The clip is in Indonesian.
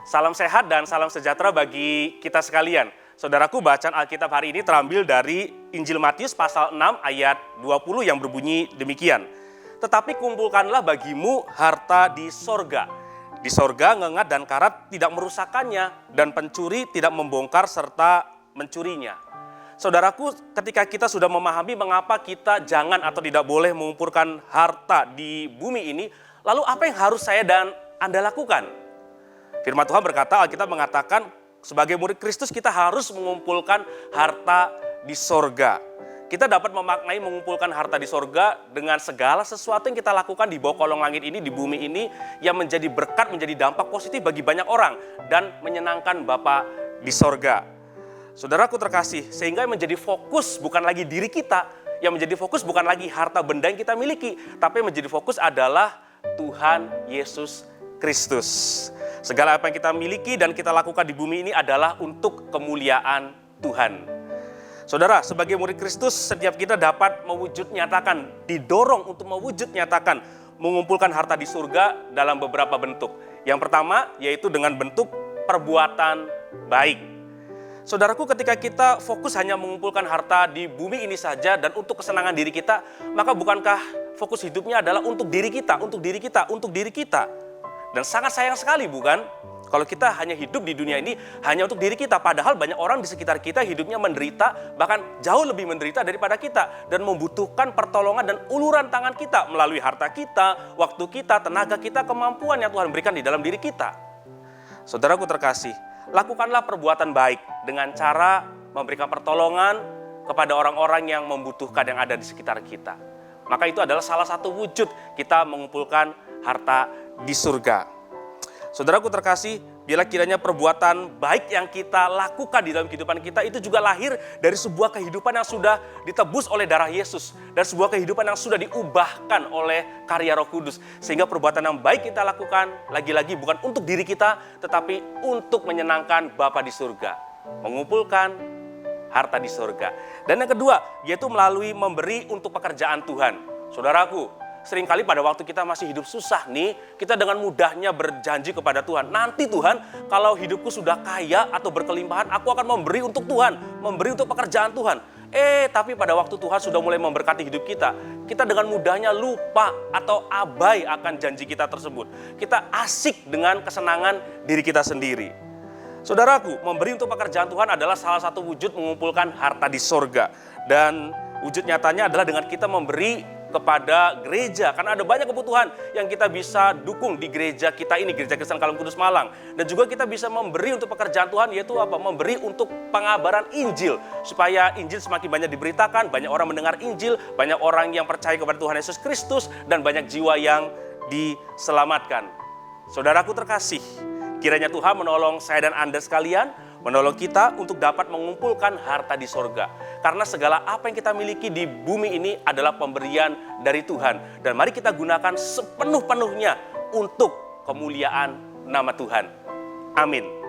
Salam sehat dan salam sejahtera bagi kita sekalian. Saudaraku, bacaan Alkitab hari ini terambil dari Injil Matius pasal 6 ayat 20 yang berbunyi demikian. Tetapi kumpulkanlah bagimu harta di sorga. Di sorga ngengat dan karat tidak merusakkannya, dan pencuri tidak membongkar serta mencurinya. Saudaraku, ketika kita sudah memahami mengapa kita jangan atau tidak boleh mengumpulkan harta di bumi ini, lalu apa yang harus saya dan Anda lakukan? Firman Tuhan berkata, Alkitab mengatakan, sebagai murid Kristus kita harus mengumpulkan harta di sorga. Kita dapat memaknai mengumpulkan harta di sorga dengan segala sesuatu yang kita lakukan di bawah kolong langit ini, di bumi ini, yang menjadi berkat, menjadi dampak positif bagi banyak orang, dan menyenangkan Bapa di sorga. Saudaraku terkasih, sehingga yang menjadi fokus bukan lagi diri kita, yang menjadi fokus bukan lagi harta benda yang kita miliki, tapi yang menjadi fokus adalah Tuhan Yesus Kristus. Segala apa yang kita miliki dan kita lakukan di bumi ini adalah untuk kemuliaan Tuhan. Saudara, sebagai murid Kristus, setiap kita dapat mewujud nyatakan, didorong untuk mewujud nyatakan, mengumpulkan harta di surga dalam beberapa bentuk. Yang pertama, yaitu dengan bentuk perbuatan baik. Saudaraku, ketika kita fokus hanya mengumpulkan harta di bumi ini saja dan untuk kesenangan diri kita, maka bukankah fokus hidupnya adalah untuk diri kita, untuk diri kita, untuk diri kita? Dan sangat sayang sekali, bukan? Kalau kita hanya hidup di dunia ini hanya untuk diri kita, padahal banyak orang di sekitar kita hidupnya menderita, bahkan jauh lebih menderita daripada kita, dan membutuhkan pertolongan dan uluran tangan kita melalui harta kita, waktu kita, tenaga kita, kemampuan yang Tuhan berikan di dalam diri kita. Saudaraku terkasih, lakukanlah perbuatan baik dengan cara memberikan pertolongan kepada orang-orang yang membutuhkan yang ada di sekitar kita. Maka itu adalah salah satu wujud kita mengumpulkan harta di surga. Saudaraku terkasih, bila kiranya perbuatan baik yang kita lakukan di dalam kehidupan kita itu juga lahir dari sebuah kehidupan yang sudah ditebus oleh darah Yesus, dan sebuah kehidupan yang sudah diubahkan oleh karya Roh Kudus, sehingga perbuatan yang baik kita lakukan lagi-lagi bukan untuk diri kita, tetapi untuk menyenangkan Bapa di surga, mengumpulkan harta di surga. Dan yang kedua, yaitu melalui memberi untuk pekerjaan Tuhan. Saudaraku, seringkali pada waktu kita masih hidup susah nih, kita dengan mudahnya berjanji kepada Tuhan, nanti Tuhan, kalau hidupku sudah kaya atau berkelimpahan, aku akan memberi untuk Tuhan, memberi untuk pekerjaan Tuhan. Tapi pada waktu Tuhan sudah mulai memberkati hidup kita, kita dengan mudahnya lupa atau abai akan janji kita tersebut. Kita asik dengan kesenangan diri kita sendiri. Saudaraku, memberi untuk pekerjaan Tuhan adalah salah satu wujud mengumpulkan harta di sorga. Dan wujud nyatanya adalah dengan kita memberi kepada gereja, karena ada banyak kebutuhan yang kita bisa dukung di gereja kita ini, Gereja Kristen Kalung Kudus Malang. Dan juga kita bisa memberi untuk pekerjaan Tuhan, yaitu apa? Memberi untuk pengabaran Injil, supaya Injil semakin banyak diberitakan, banyak orang mendengar Injil, banyak orang yang percaya kepada Tuhan Yesus Kristus, dan banyak jiwa yang diselamatkan. Saudaraku terkasih, kiranya Tuhan menolong saya dan Anda sekalian, menolong kita untuk dapat mengumpulkan harta di sorga. Karena segala apa yang kita miliki di bumi ini adalah pemberian dari Tuhan. Dan mari kita gunakan sepenuh-penuhnya untuk kemuliaan nama Tuhan. Amin.